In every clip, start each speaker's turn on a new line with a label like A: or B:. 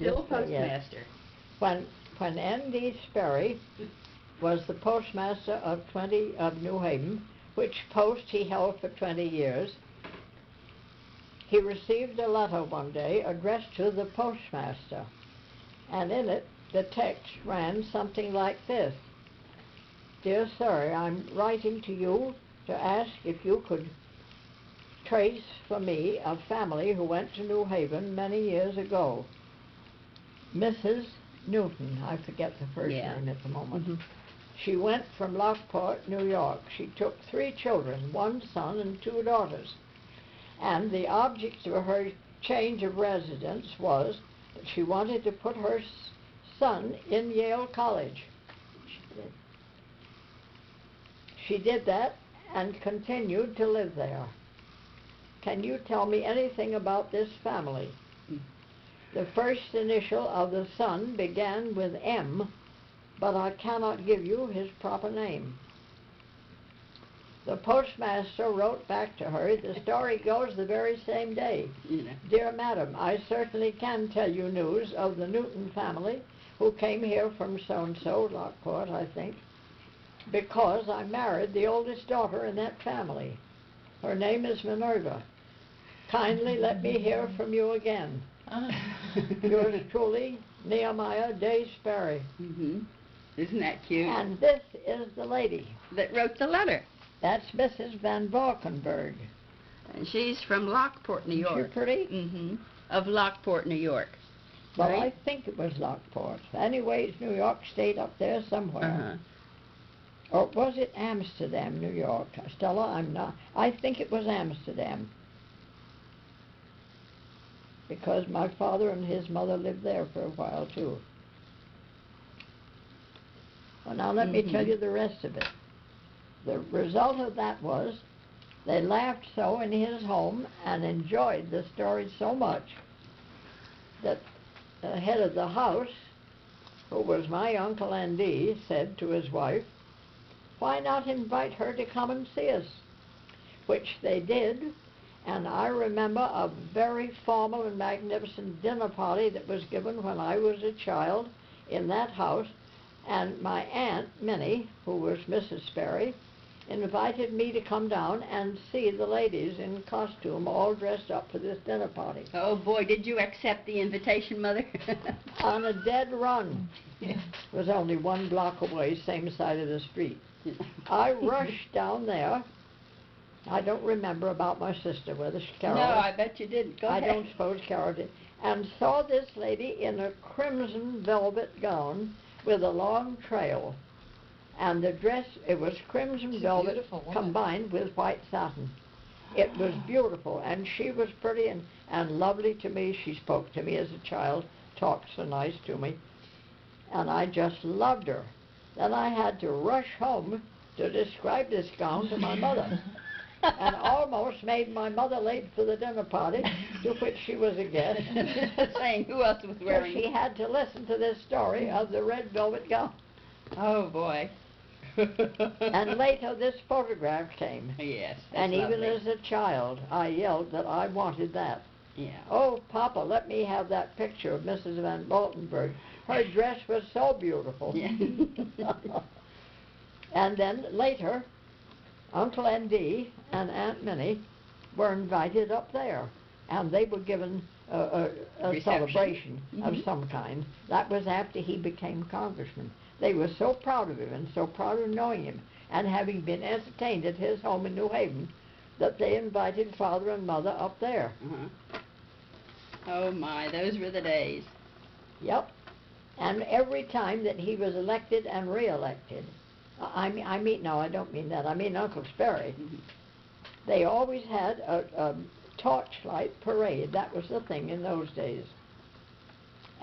A: Still postmaster.
B: Yes. When N.D. Sperry was the postmaster of New Haven, which post he held for 20 years, he received a letter one day addressed to the postmaster, and in it the text ran something like this: "Dear sir, I'm writing to you to ask if you could trace for me a family who went to New Haven many years ago. Mrs. Newton," I forget the first name at the moment. Mm-hmm. "She went from Lockport, New York. She took 3 children, 1 son and 2 daughters. And the object of her change of residence was that she wanted to put her son in Yale College." She did that and continued to live there. "Can you tell me anything about this family? The first initial of the son began with M, but I cannot give you his proper name." The postmaster wrote back to her, the story goes the very same day. "Dear madam, I certainly can tell you news of the Newton family who came here from so-and-so, Lockport, I think, because I married the oldest daughter in that family. Her name is Minerva. Kindly let me hear from you again. Yours truly, Nehemiah Day Sperry."
A: Mm-hmm. Isn't that cute?
B: And this is the lady
A: that wrote the letter.
B: That's Mrs. Van Valkenburg.
A: And she's from Lockport, New York.
B: Isn't she pretty?
A: Mm-hmm. Of Lockport, New York.
B: Well,
A: right?
B: I think it was Lockport. Anyway, it's New York State up there somewhere. Or was it Amsterdam, New York? Stella, I'm not. I think it was Amsterdam, because my father and his mother lived there for a while, too. Well, now let me tell you the rest of it. The result of that was they laughed so in his home and enjoyed the story so much that the head of the house, who was my Uncle N.D., said to his wife, "Why not invite her to come and see us?" Which they did, and I remember a very formal and magnificent dinner party that was given when I was a child in that house, and my Aunt Minnie, who was Mrs. Sperry, invited me to come down and see the ladies in costume all dressed up for this dinner party.
A: Oh boy, did you accept the invitation, Mother?
B: On a dead run. It was only 1 block away, same side of the street. I rushed down there. I don't remember about my sister, whether she Carol.
A: No, I bet you didn't. Go ahead.
B: I don't suppose Carol did. And saw this lady in a crimson velvet gown with a long trail. And the dress, it was crimson velvet combined with white satin. It was beautiful, and she was pretty and lovely to me. She spoke to me as a child, talked so nice to me, and I just loved her. Then I had to rush home to describe this gown to my mother, and almost made my mother late for the dinner party, to which she was a guest.
A: Saying who else was wearing
B: So she had to listen to this story of the red velvet gown.
A: Oh, boy.
B: And later this photograph came.
A: Yes,
B: and
A: lovely.
B: Even as a child, I yelled that I wanted that.
A: Yeah.
B: "Oh, Papa, let me have that picture of Mrs. Van Valkenburg. Her dress was so beautiful."
A: Yeah.
B: And then later, Uncle N.D. and Aunt Minnie were invited up there, and they were given a celebration of some kind. That was after he became congressman. They were so proud of him and so proud of knowing him and having been entertained at his home in New Haven that they invited Father and Mother up there.
A: Oh my, those were the days.
B: Yep. And every time that he was elected and re-elected, I don't mean that, I mean Uncle Sperry, they always had a torchlight parade. That was the thing in those days.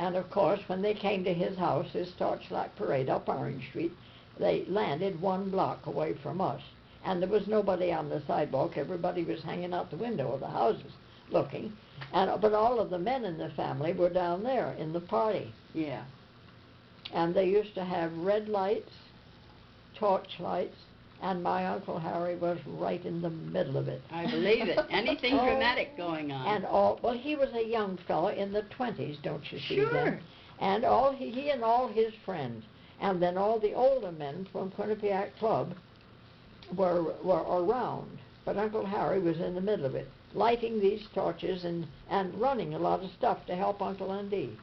B: And of course, when they came to his house, his torchlight parade up Orange Street, they landed 1 block away from us. And there was nobody on the sidewalk. Everybody was hanging out the window of the houses looking. But all of the men in the family were down there in the party.
A: Yeah.
B: And they used to have red lights, torch lights, and my Uncle Harry was right in the middle of it.
A: I believe it. Anything
B: Oh,
A: dramatic going on.
B: And well, he was a young fellow in the 20s, don't you see
A: Sure.
B: then? And he and all his friends, and then all the older men from Quinnipiac Club were around. But Uncle Harry was in the middle of it, lighting these torches and running a lot of stuff to help Uncle N.D.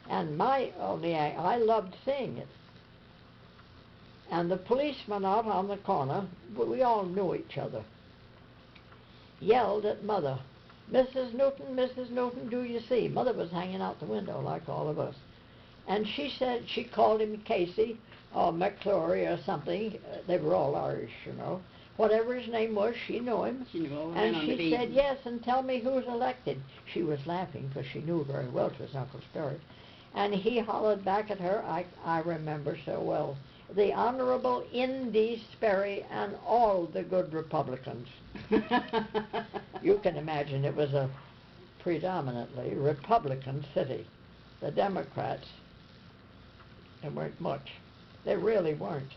B: And I loved seeing it. And the policeman out on the corner, we all knew each other, yelled at Mother, Mrs. Newton, do you see? Mother was hanging out the window like all of us. And she said, she called him Casey or McClory or something. They were all Irish, you know. Whatever his name was, she knew him.
A: She knew all the
B: And
A: men on the
B: she
A: beat.
B: said, yes, and tell me who's elected. She was laughing because she knew very well it was Uncle Sperry. And he hollered back at her, I remember so well, the Honorable Indy Sperry and all the good Republicans. You can imagine it was a predominantly Republican city. The Democrats, they weren't much. They really weren't.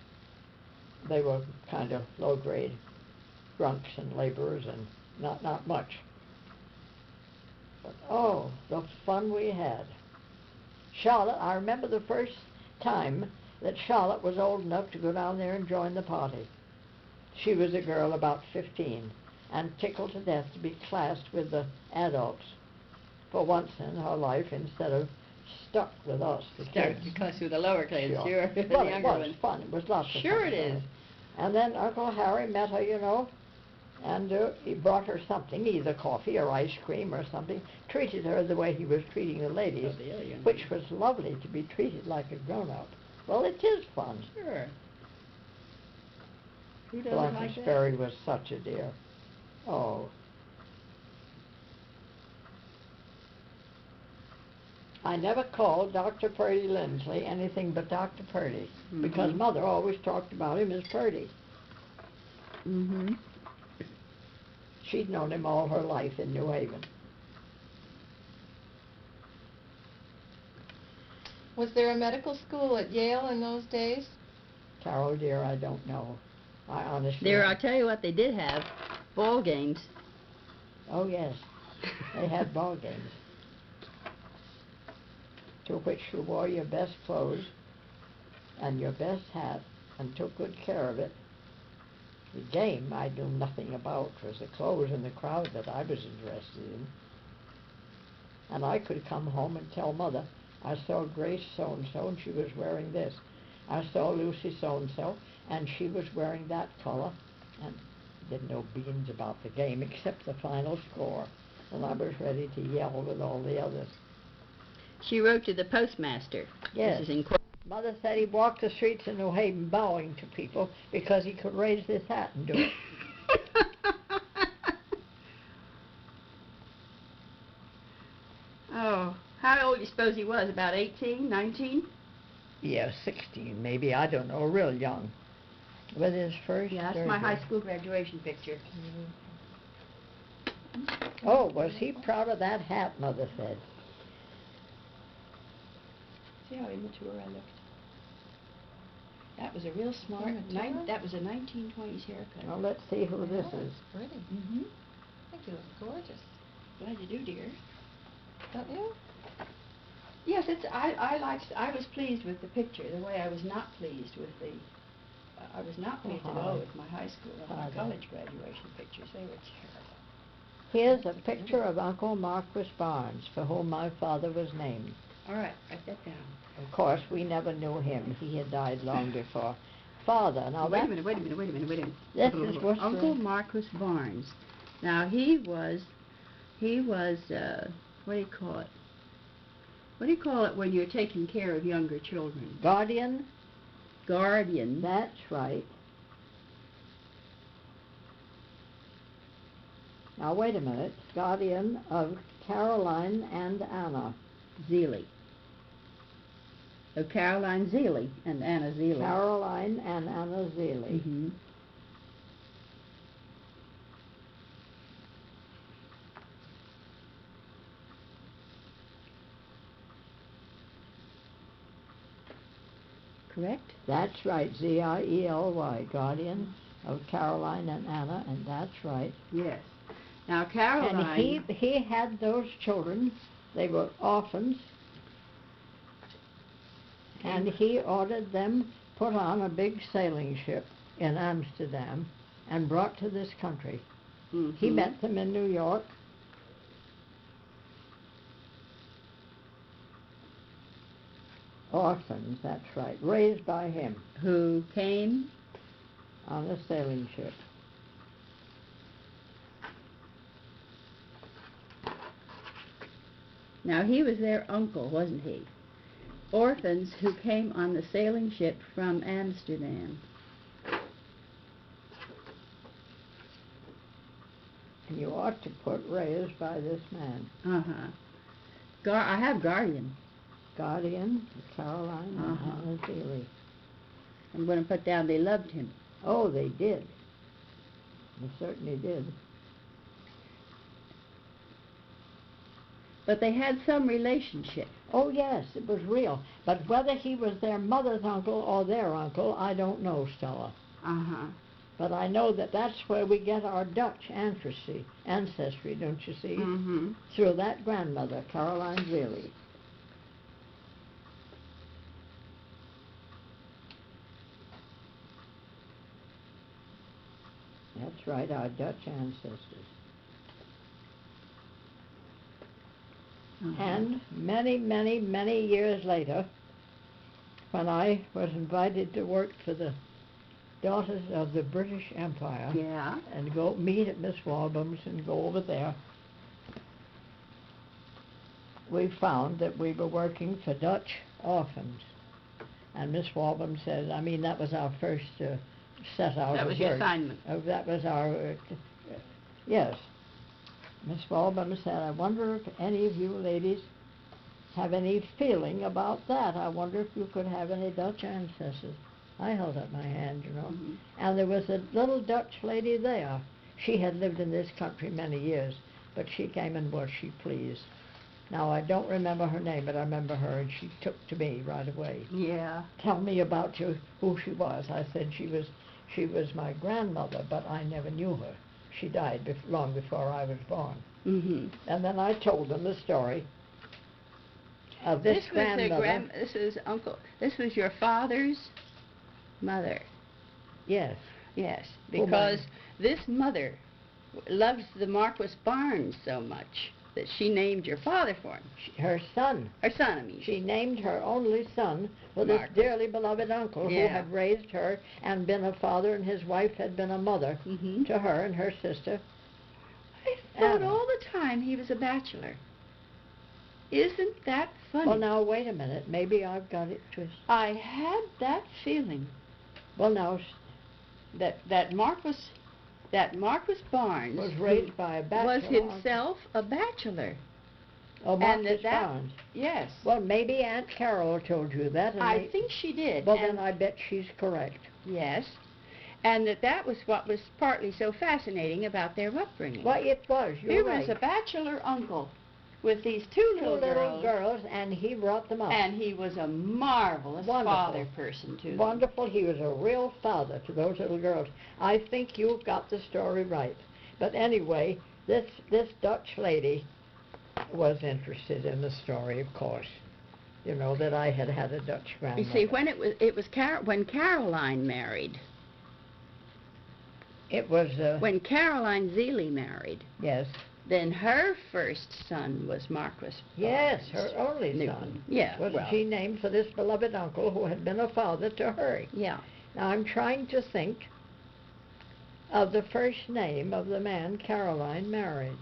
B: They were kind of low-grade drunks and laborers and not much. But oh, the fun we had. Charlotte, I remember the first time that Charlotte was old enough to go down there and join the party. She was a girl about 15 and tickled to death to be classed with the adults for once in her life instead of stuck with us, the kids.
A: Because with the lower kids, sure. The
B: Well, it
A: younger
B: was
A: ones.
B: fun. It was lots of fun.
A: Sure it is.
B: And then Uncle Harry met her, you know, and he brought her something, either coffee or ice cream or something, treated her the way he was treating the ladies, which was lovely to be treated like a grown-up. Well, it is fun.
A: Sure. Who doesn't
B: Uncle
A: like that?
B: Sperry was such a dear. Oh. I never called Dr. Purdy Lindsley anything but Dr. Purdy, because Mother always talked about him as Purdy.
A: Mm-hmm.
B: She'd known him all her life in New Haven.
C: Was there a medical school at Yale in those days?
B: Carol, dear, I don't know. I honestly...
A: There, I'll tell you what they did have. Ball games.
B: Oh, yes. They had ball games, to which you wore your best clothes and your best hat and took good care of it. The game I knew nothing about. It was the clothes and the crowd that I was interested in. And I could come home and tell Mother, I saw Grace so-and-so and she was wearing this. I saw Lucy so-and-so and she was wearing that color, and didn't know beans about the game except the final score. And I was ready to yell with all the others.
A: She wrote to the postmaster.
B: Yes.
A: This is in
B: Mother said he walked the streets of New Haven bowing to people because he could raise his hat and do it.
A: Oh, how old do you suppose he was? About 18, 19?
B: Yeah, 16 maybe, I don't know, real young. With his first
A: Yeah, that's my high school graduation picture.
B: Oh, was he proud of that hat, Mother said.
A: See how immature I looked? That was a real smart,
C: Immature?
A: that was a 1920s haircut.
B: Well, let's see who this is.
C: Pretty.
A: Mm-hmm.
C: I think you look gorgeous.
A: Glad you do, dear.
C: Don't you?
A: Yes, I was pleased with the picture, the way I was not pleased with the, I was not pleased at all with my high school and my college graduation pictures. They were terrible.
B: Here's a picture of Uncle Marquis Barnes, for whom my father was named.
A: All right, write that down.
B: Of course, we never knew him. He had died long before. Father, now
A: Wait a minute.
B: This is what's
A: Uncle Marquis Barnes. Now, he was, what do you call it? What do you call it when you're taking care of younger children?
B: Guardian?
A: Guardian.
B: That's right. Now, wait a minute. Guardian of Caroline and Anna
A: Zeeley. Oh, Caroline Zeeley and Anna Zeeley.
B: Caroline and Anna Zeeley.
A: Mm-hmm. correct?
B: That's right, Ziely, guardian of Caroline and Anna, and that's right.
A: Yes. Now, Caroline...
B: And he had those children. They were orphans. And he ordered them put on a big sailing ship in Amsterdam and brought to this country.
A: Mm-hmm.
B: He met them in New York. Orphans, that's right, raised by him.
A: Who came?
B: On a sailing ship.
A: Now, he was their uncle, wasn't he? Orphans who came on the sailing ship from Amsterdam.
B: And you ought to put raised by this man.
A: Uh-huh. I have guardian.
B: Guardian, Caroline, and Hannah Ziely.
A: I'm going to put down they loved him.
B: Oh, they did. They certainly did.
A: But they had some relationship.
B: Oh, yes, it was real. But whether he was their mother's uncle or their uncle, I don't know, Stella.
A: Uh-huh.
B: But I know that that's where we get our Dutch ancestry, don't you see?
A: Mm-hmm.
B: Through that grandmother, Caroline Ziely. That's right, our Dutch ancestors.
A: Uh-huh.
B: And many, many, many years later, when I was invited to work for the Daughters of the British Empire,
A: Yeah.
B: and go meet at Miss Walbom's and go over there, we found that we were working for Dutch orphans. And Miss Walbom said, that was our first set out
A: That
B: of
A: was your
B: work.
A: assignment.
B: That was our, yes. Miss Walbom said, I wonder if any of you ladies have any feeling about that. I wonder if you could have any Dutch ancestors. I held up my hand,
A: Mm-hmm.
B: And there was a little Dutch lady there. She had lived in this country many years, but she came and was she pleased. Now, I don't remember her name, but I remember her, and she took to me right away.
A: Yeah.
B: Tell me about who she was. I said she was my grandmother, but I never knew her. She died long before I was born.
A: Mm-hmm.
B: And then I told them the story of this grandmother.
A: This was your father's mother.
B: Yes.
A: Yes, because this mother loves the Marquis Barnes so much that she named your father for him.
B: Her son.
A: Her son, I mean.
B: She named her only son for this dearly beloved uncle who had raised her and been a father, and his wife had been a mother to her and her sister.
A: I thought all the time he was a bachelor. Isn't that funny?
B: Well, now, wait a minute. Maybe I've got it twisted.
A: I had that feeling.
B: Well, now,
A: that Marquis Barnes
B: was raised by a bachelor.
A: Was himself a bachelor.
B: Oh, Marquis Barnes.
A: Yes.
B: Well, maybe Aunt Carol told you that. And
A: I think she did.
B: Well, then I bet she's correct.
A: Yes. And that was what was partly so fascinating about their upbringing.
B: Well, it was. You're right.
A: He was a bachelor uncle with these two little
B: girls, and he brought them up.
A: And he was a marvelous father person, too.
B: Wonderful. He was a real father to those little girls. I think you've got the story right. But anyway, this Dutch lady was interested in the story, of course. That I had a Dutch grandmother.
A: You see, when when Caroline married.
B: It was...
A: when Caroline Ziely married.
B: Yes.
A: Then her first son was Marquis Barnes.
B: Yes, her only son.
A: Yeah,
B: she named for this beloved uncle who had been a father to her.
A: Yeah.
B: Now, I'm trying to think of the first name of the man Caroline married.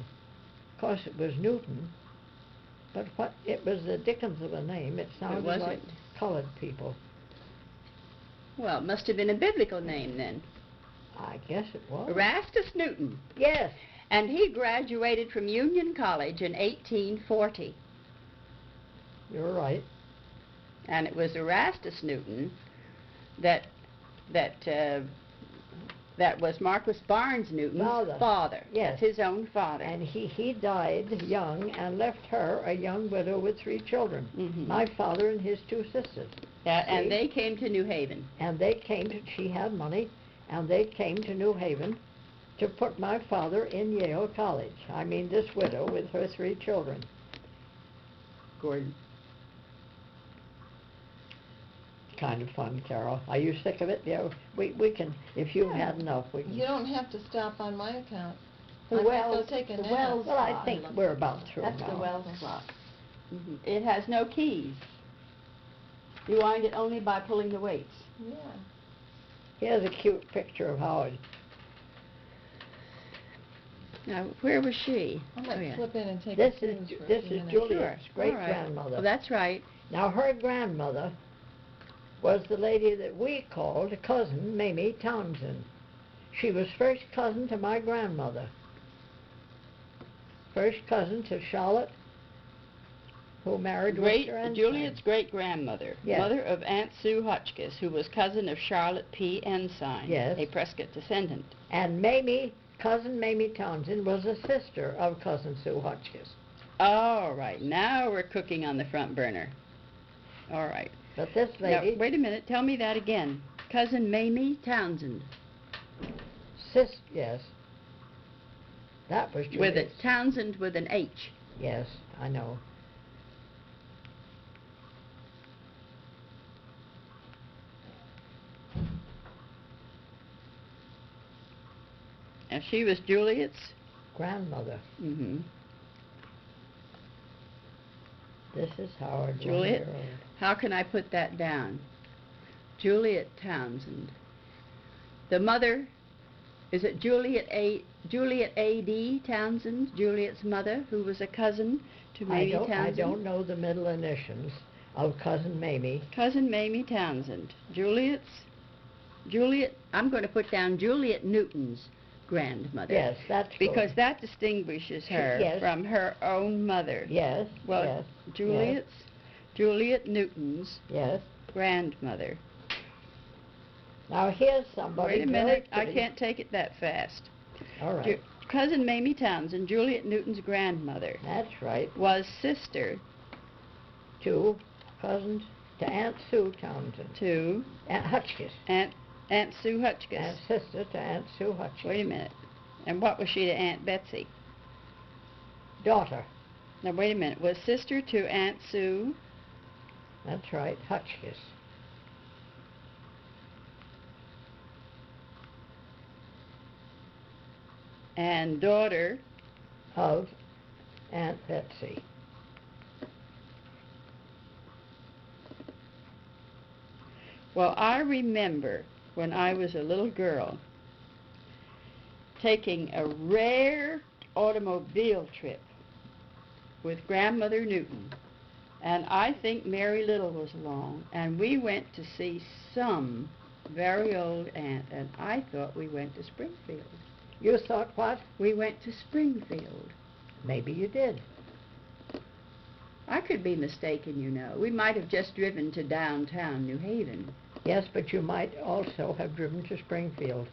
B: Of course, it was Newton, but it was the dickens of a name. It sounded like colored people.
A: Well, it must have been a biblical name then.
B: I guess it was.
A: Erastus Newton.
B: Yes.
A: And he graduated from Union College in 1840.
B: You're right.
A: And it was Erastus Newton that was Marquis Barnes Newton's father.
B: Yes.
A: His own father.
B: And he died young and left her a young widow with 3 children.
A: Mm-hmm.
B: My father and his 2 sisters.
A: And
B: See?
A: they came to New Haven.
B: And they came to, she had money, and they came to New Haven to put my father in Yale College. I mean, this widow with her 3 children.
A: Gordon.
B: Kind of fun, Carol. Are you sick of it? Yeah, we can, if you've had enough, we can.
C: You don't have to stop on my account.
A: The
C: I
A: Wells,
C: might go take a
A: the
C: nap.
A: Wells
B: Well, I
A: clock.
B: think we're about through
A: That's
B: now.
A: the Wells clock. It has no keys. You wind it only by pulling the weights.
C: Yeah.
B: Here's a cute picture of Howard.
A: Now, where was she?
C: I might
A: Oh, yeah.
C: slip in and take
B: This
C: a
B: is
C: snooze for a
B: this
C: few
B: is
C: minutes.
B: Juliet's
A: Sure. All right.
B: great-grandmother.
A: Well, that's right.
B: Now, her grandmother was the lady that we called cousin Mamie Townsend. She was first cousin to my grandmother. First cousin to Charlotte, who married Worcester Ensign.
A: Juliet's great-grandmother,
B: Yes.
A: mother of Aunt Sue Hotchkiss, who was cousin of Charlotte P. Ensign,
B: Yes.
A: a Prescott descendant.
B: And Mamie, cousin Mamie Townsend, was a sister of cousin Sue Hotchkiss.
A: All right, now we're cooking on the front burner. All right.
B: But this
A: Now,
B: lady,
A: wait a minute, tell me that again. Cousin Mamie Townsend.
B: yes, that was
A: With
B: Juliet's.
A: a Townsend with an H.
B: Yes, I know.
A: And she was Juliet's?
B: Grandmother.
A: Mm-hmm.
B: This is Howard.
A: Juliet?
B: 1 year old.
A: How can I put that down? Juliet Townsend. The mother, is it Juliet A.D. Townsend, Juliet's mother, who was a cousin to Mamie Townsend?
B: I don't know the middle initials of cousin Mamie.
A: Cousin Mamie Townsend. Juliet, I'm going to put down Juliet Newton's grandmother.
B: Yes, that's good.
A: Because that distinguishes her
B: Yes.
A: from her own mother.
B: Yes,
A: Well,
B: yes.
A: Juliet Newton's
B: Yes.
A: grandmother.
B: Now here's somebody
A: Wait a minute, I
B: very
A: can't take it that fast.
B: All right,
A: Cousin Mamie Townsend, Juliet Newton's grandmother,
B: that's right.
A: was sister
B: Two cousins to Aunt Sue Townsend.
A: to
B: Aunt Hotchkiss.
A: Aunt Sue Hotchkiss.
B: And sister to Aunt Sue Hotchkiss.
A: Wait a minute. And what was she to Aunt Betsy?
B: Daughter.
A: Now wait a minute. Was sister to Aunt Sue?
B: That's right, Hotchkiss.
A: And daughter
B: Of Aunt Betsy.
A: Well, I remember when I was a little girl taking a rare automobile trip with Grandmother Newton, and I think Mary Little was along, and we went to see some very old aunt, and I thought we went to Springfield.
B: You thought what?
A: We went to Springfield.
B: Maybe you did.
A: I could be mistaken, you know. We might have just driven to downtown New Haven.
B: Yes, but you might also have driven to Springfield.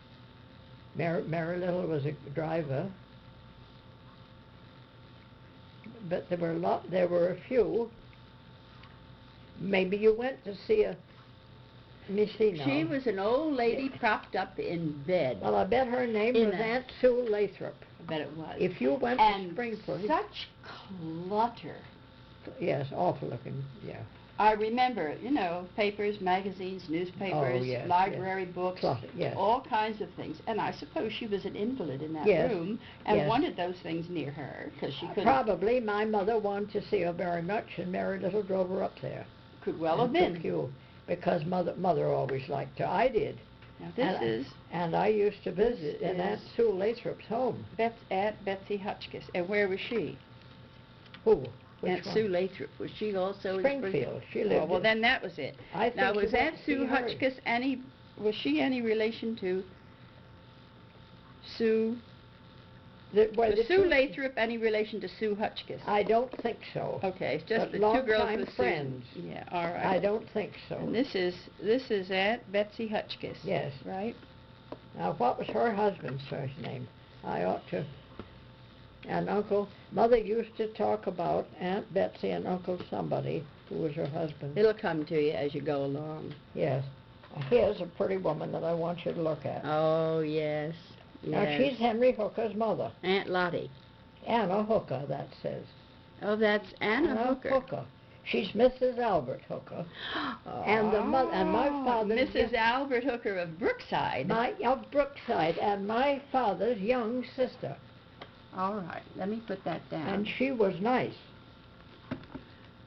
B: Mary Little was a driver, but there were a few. Maybe you went to see a. Let me see now.
A: She was an old lady propped up in bed.
B: Well, I bet her name
A: In
B: was
A: a-
B: Aunt Sue Lathrop.
A: I bet it was.
B: If you went
A: and
B: to Springfield,
A: such clutter.
B: yes, awful looking. Yeah,
A: I remember, you know, papers, magazines, newspapers,
B: Oh, yes,
A: library books,
B: Clutter, yes.
A: all kinds of things. And I suppose she was an invalid in that
B: Yes,
A: room and
B: yes.
A: wanted those things near her because she
B: Probably my mother wanted to see her very much, and Mary Little drove her up there.
A: could well have
B: and took
A: been.
B: you, because mother always liked her. I did.
A: Now, this
B: and,
A: is
B: And I used to visit in
A: is-
B: Aunt Sue Lathrop's home.
A: Aunt Betsy Hotchkiss. And where was she?
B: Who? Which
A: Aunt
B: one?
A: Sue Lathrop. Was she also in
B: Springfield. She lived
A: Oh, well,
B: in-
A: then that was it.
B: I think
A: Now,
B: you
A: was
B: went
A: Aunt
B: to see
A: Sue
B: her.
A: Hotchkiss was she any relation to Sue? Was Sue Lathrop any relation to Sue Hotchkiss?
B: I don't think so.
A: Okay, it's just
B: But
A: the two girls
B: longtime
A: with
B: friends.
A: Susan. Yeah, all right.
B: I don't think so.
A: And this is Aunt Betsy Hotchkiss.
B: Yes.
A: Right?
B: Now, what was her husband's first name? I ought to. And Mother used to talk about Aunt Betsy and Uncle somebody who was her husband.
A: It'll come to you as you go along.
B: Yes. Here's a pretty woman that I want you to look at.
A: Oh, yes.
B: Now,
A: Yes.
B: she's Henry Hooker's mother.
A: Aunt Lottie.
B: Anna Hooker, that says.
A: Oh, that's Anna Hooker.
B: She's Mrs. Albert Hooker. And the mother, and my father.
A: Mrs. Albert Hooker of Brookside.
B: Of Brookside, and my father's young sister.
A: All right, let me put that down.
B: And she was nice.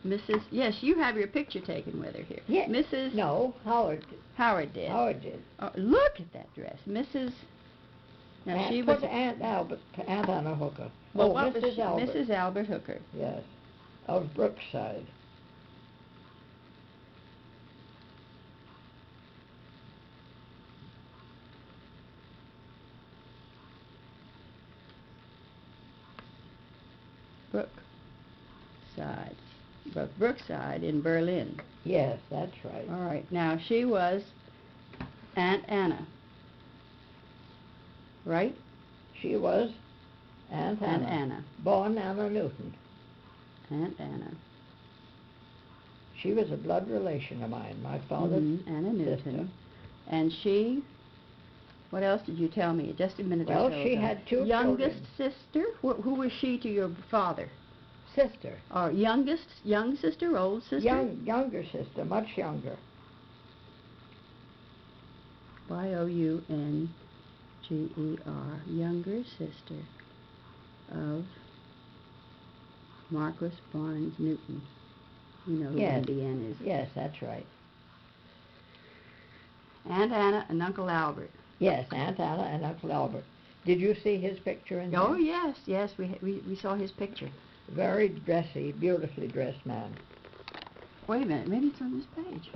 A: Mrs. Yes, you have your picture taken with her here.
B: Yes.
A: Mrs.
B: No, Howard.
A: Howard did.
B: Howard did.
A: Oh, look at that dress, Mrs. Now she was
B: Aunt Anna Hooker.
A: Well,
B: oh,
A: what
B: Mrs.
A: was she?
B: Albert.
A: Mrs. Albert Hooker.
B: Yes, of Brookside.
A: Brookside in Berlin.
B: Yes, that's right.
A: All right. Now she was Aunt Anna, right?
B: She was Aunt Anna.
A: Aunt Anna.
B: Born Anna Newton.
A: Aunt Anna.
B: She was a blood relation of mine. My father's
A: Anna Newton.
B: sister.
A: And she. What else did you tell me? Just a minute
B: Well,
A: or so
B: she
A: ago.
B: had two
A: youngest
B: children.
A: sister. Who was she to your father?
B: Sister.
A: Or young sister, old sister?
B: Younger sister, much younger.
A: Younger, younger sister of Marquis Barnes Newton. You know who
B: Yes.
A: Indiana is.
B: Yes, that's right.
A: Aunt Anna and Uncle Albert.
B: Yes, Aunt Anna and Uncle Albert. Did you see his picture in there?
A: Oh, yes, we saw his picture.
B: Very dressy, beautifully dressed man.
A: Wait a minute, maybe it's on this page.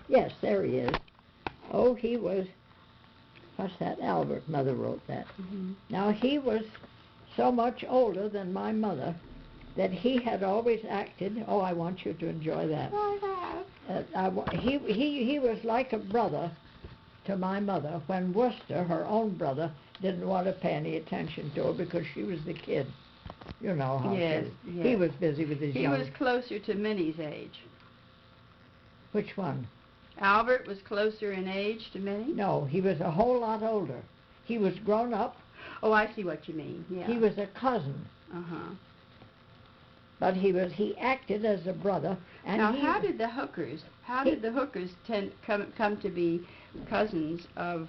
B: Yes, there he is. Oh, he was, what's that? Albert, Mother wrote that.
A: Mm-hmm.
B: Now, he was so much older than my mother that he had always acted, oh, I want you to enjoy that. He was like a brother to my mother when Worcester, her own brother, didn't want to pay any attention to her because she was the kid. You know how
A: Yes,
B: she,
A: yes.
B: he was busy with his
A: He
B: young...
A: was closer to Minnie's age.
B: Which one?
A: Albert was closer in age to Minnie?
B: No, he was a whole lot older. He was grown up.
A: Oh, I see what you mean, yeah.
B: He was a cousin.
A: Uh-huh.
B: But he acted as a brother. And
A: now, how did the Hookers come to be cousins of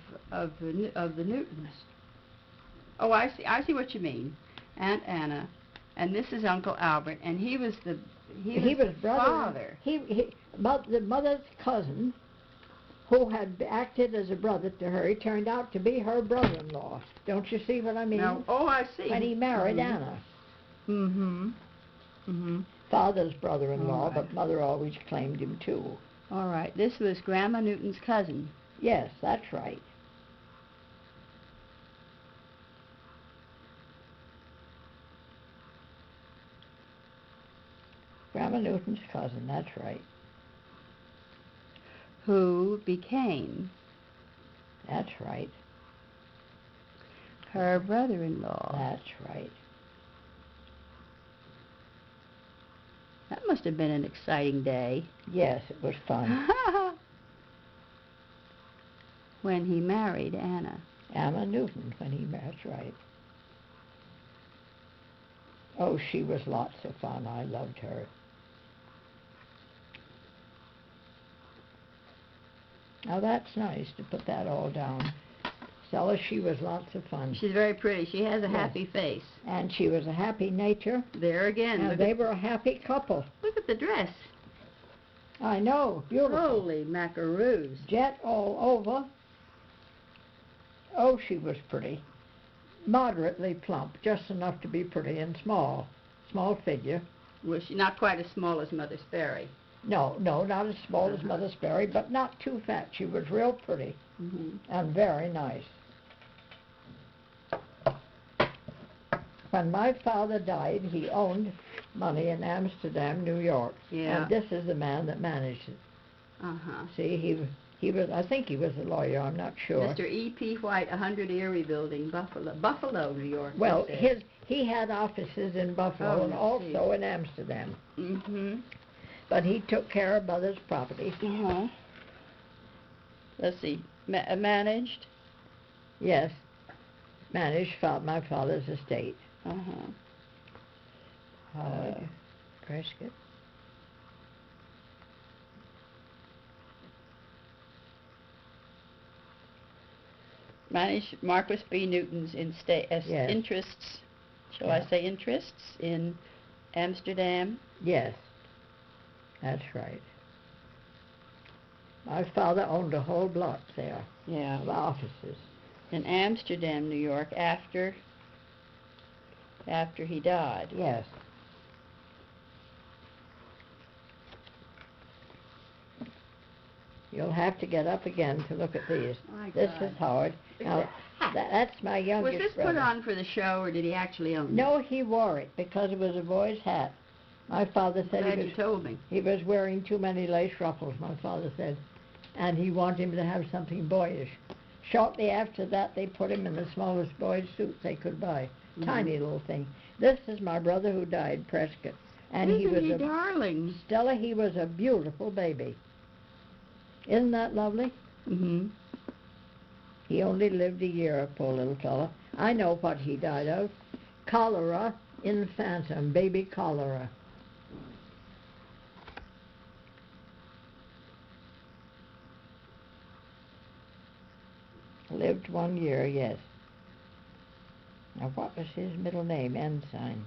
A: the Newtons? Oh, I see what you mean. Aunt Anna, and this is Uncle Albert, and he was the father.
B: The mother's cousin, who had acted as a brother to her, he turned out to be her brother-in-law. Don't you see what I mean?
A: Now, oh, I see.
B: When he married Anna.
A: Mm-hmm. Mm-hmm.
B: Father's brother-in-law,
A: Right.
B: but mother always claimed him too.
A: All right. This was Grandma Newton's cousin.
B: Yes, that's right. Grandma Newton's cousin, that's right.
A: Who became
B: That's right.
A: her brother-in-law.
B: That's right.
A: That must have been an exciting day.
B: Yes, it was fun.
A: When he married Anna.
B: Anna Newton, when he married, that's right. Oh, she was lots of fun. I loved her. Now that's nice to put that all down. Stella, she was lots of fun.
A: She's very pretty. She has a
B: Yes.
A: happy face.
B: And she was a happy nature.
A: There again.
B: And they were a happy couple.
A: Look at the dress.
B: I know, beautiful.
A: Holy macaroons.
B: Jet all over. Oh, she was pretty. Moderately plump, just enough to be pretty, and small. Small figure.
A: Was she not quite as small as Mother Sperry?
B: No, not as small as Mother Sperry, but not too fat. She was real pretty and very nice. When my father died, he owned money in Amsterdam, New York.
A: Yeah.
B: And this is the man that managed it.
A: Uh-huh.
B: See, I think he was a lawyer, I'm not sure.
A: Mr. E.P. White, 100 Erie Building, Buffalo, New York.
B: Well, he had offices in Buffalo and
A: I
B: also in Amsterdam.
A: Mm-hmm.
B: But he took care of mother's property.
A: Uh-huh. Let's see, managed?
B: Yes, managed my father's estate.
A: Uh-huh.
B: Howard Prescott.
A: Managed Marquis B. Newton's
B: Yes.
A: interests, shall
B: Yeah.
A: I say interests, in Amsterdam?
B: Yes, that's right. My father owned a whole block there
A: Yeah.
B: of offices.
A: In Amsterdam, New York, after he died.
B: Yes. You'll have to get up again to look at these.
A: My
B: This
A: God.
B: is Howard. Now, that's my youngest
A: Was this
B: brother.
A: put on for the show, or did he actually own it?
B: No, he wore it because it was a boy's hat. My father said
A: Glad you told me.
B: he was wearing too many lace ruffles, my father said, and he wanted him to have something boyish. Shortly after that, they put him in the smallest boy's suit they could buy.
A: Mm-hmm.
B: Tiny little thing. This is my brother who died, Prescott. And he was a
A: darling.
B: Stella, he was a beautiful baby. Isn't that lovely?
A: Mm-hmm.
B: He only lived a year, poor little fella. I know what he died of. Cholera infantum, baby cholera. Lived 1 year, yes. Now, what was his middle name? Ensign.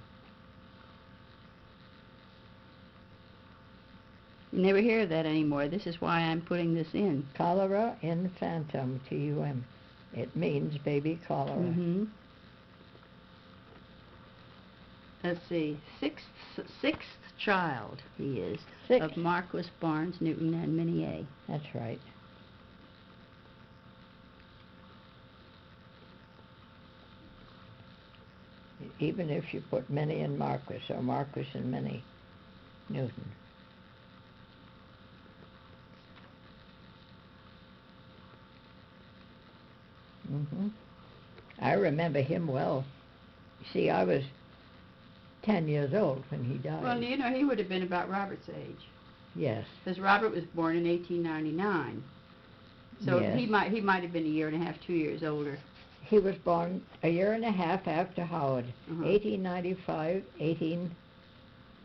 A: You never hear that anymore. This is why I'm putting this in.
B: Cholera infantum, T-U-M. It means baby cholera.
A: Mm-hmm. Let's see. Sixth child he is
B: Sixth.
A: of Marquis Barnes Newton and Minnie A.
B: That's right. Even if you put Minnie and Marquis, or Marquis and Minnie Newton. Mm-hmm. I remember him well. See, I was 10 years old when he died.
A: Well, you know, he would have been about Robert's age.
B: Yes.
A: Because Robert was born in 1899. So
B: Yes.
A: he might have been a year and a half, 2 years older.
B: He was born a year and a half after Howard.
A: Uh-huh.
B: 1895,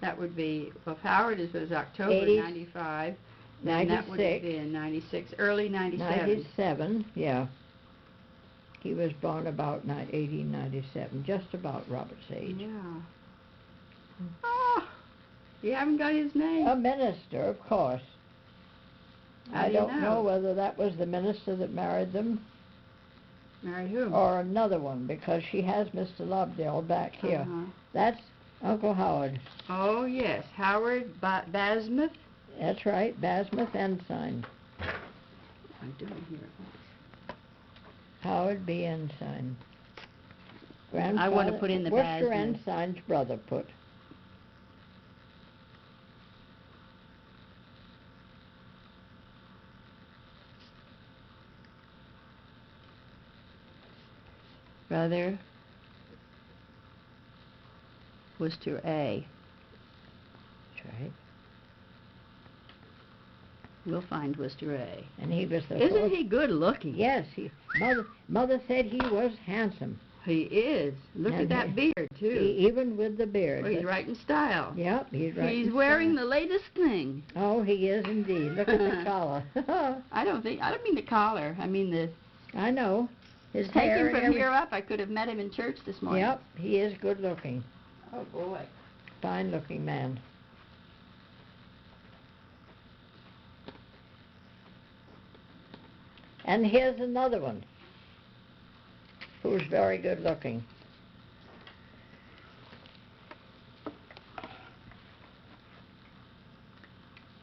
A: That would be, well, if Howard was October 95, then that would have
B: 96.
A: been 96, early 97.
B: 97, yeah. He was born about 1897, just about Robert's age.
A: Yeah. Oh, you haven't got his name?
B: A minister, of course.
A: How
B: I
A: do you
B: don't know whether that was the minister that married them
A: Married who?
B: or another one, because she has Mr. Lobdell back here.
A: Uh-huh.
B: That's Uncle Howard.
A: Oh, yes. Howard Basmuth?
B: That's right, Basmuth Ensign.
A: I do hear it.
B: Howard B. Ensign.
A: I want to put in the
B: Worcester
A: Basmuth.
B: Ensign's brother put.
A: Brother Worcester A.
B: That's right.
A: We'll find Worcester A.
B: And he was the
A: Isn't
B: fourth-
A: he good looking?
B: Yes, mother said he was handsome.
A: He is. Look
B: And
A: at that beard, too.
B: Even with the beard.
A: Well, he's right in style.
B: Yep, he's right.
A: He's wearing the latest thing.
B: Oh, he is indeed. Look at the collar.
A: I don't mean the collar. I mean the...
B: I know. His
A: Take
B: hair
A: him
B: and
A: from here up. I could have met him in church this morning.
B: Yep, he is good looking.
A: Oh, boy.
B: Fine looking man. And here's another one who's very good looking.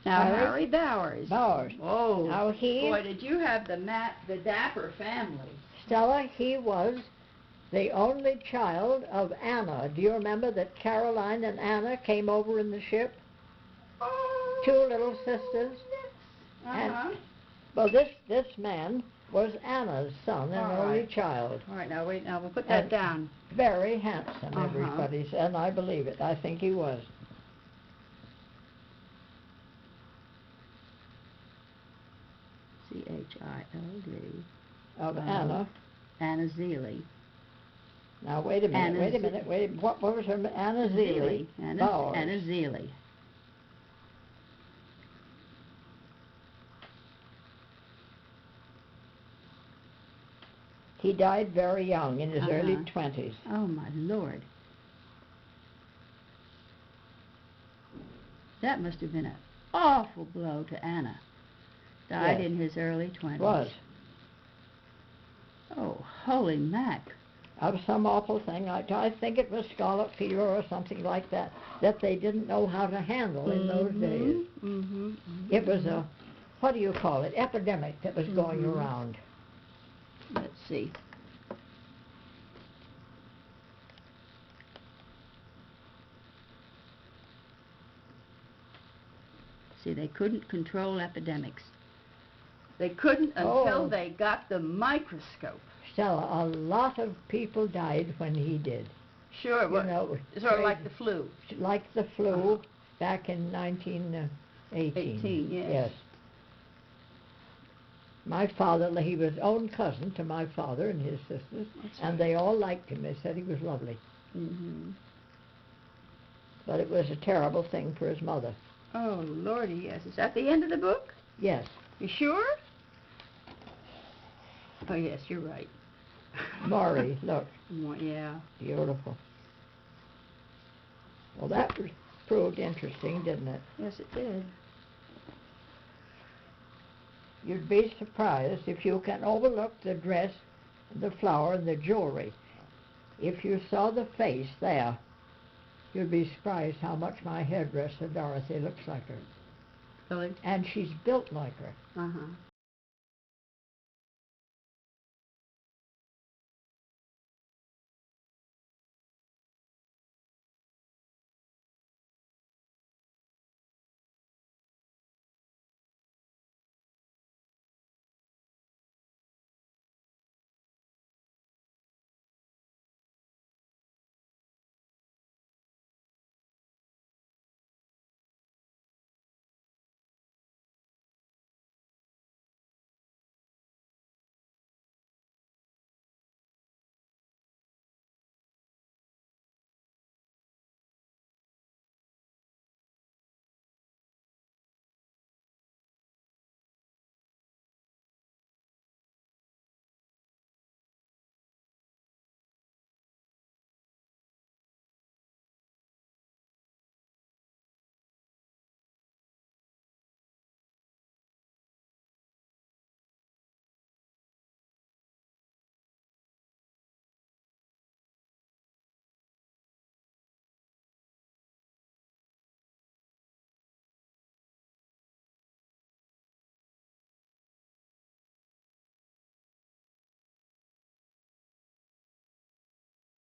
A: Now,
B: Harry?
A: Harry Bowers.
B: Bowers.
A: Oh,
B: Now
A: boy, did you have the Dapper family.
B: Stella, he was the only child of Anna. Do you remember that Caroline and Anna came over in the ship?
A: Oh,
B: 2 little sisters.
A: uh-huh.
B: Well, this man was Anna's son, an
A: All
B: only
A: right.
B: child.
A: All right, now wait, now we'll put that
B: And
A: down.
B: very handsome,
A: Uh-huh.
B: everybody said, and I believe it. I think he was.
A: C-H-I-L-D.
B: Of Anna.
A: Anna Zeely.
B: Now, wait a minute,
A: Anna
B: wait a minute, wait. What was her name? Anna Zeely. Bowers.
A: Anna Zeely.
B: He died very young, in his early
A: Uh-huh.
B: 20s.
A: Oh, my Lord. That must have been an awful blow to Anna. Died
B: Yes.
A: in his early 20s.
B: Was.
A: Oh, holy mac.
B: Of some awful thing. I think it was scarlet fever or something like that they didn't know how to handle in those days.
A: Mm-hmm.
B: It was a, what do you call it, epidemic that was going
A: Mhm.
B: around.
A: Let's see. See, they couldn't control epidemics. They couldn't until
B: Oh.
A: they got the microscope.
B: Stella, a lot of people died when he did.
A: Sure,
B: You know, it was
A: sort of like
B: crazy.
A: the flu.
B: Like the flu
A: Uh-huh.
B: back in 1918.
A: 18, yes.
B: My father, he was own cousin to my father and his sisters,
A: That's
B: and
A: right.
B: they all liked him. They said he was lovely.
A: Mm-hmm.
B: But it was a terrible thing for his mother.
A: Oh, Lordy, yes. Is that the end of the book?
B: Yes.
A: You sure? Oh, yes, you're right.
B: Maury, look.
A: Yeah.
B: Beautiful. Well, that proved interesting, didn't it?
A: Yes, it did.
B: You'd be surprised if you can overlook the dress, the flower, and the jewelry. If you saw the face there, you'd be surprised how much my hairdresser, Dorothy, looks like her.
A: Really?
B: And she's built like her.
A: Uh-huh.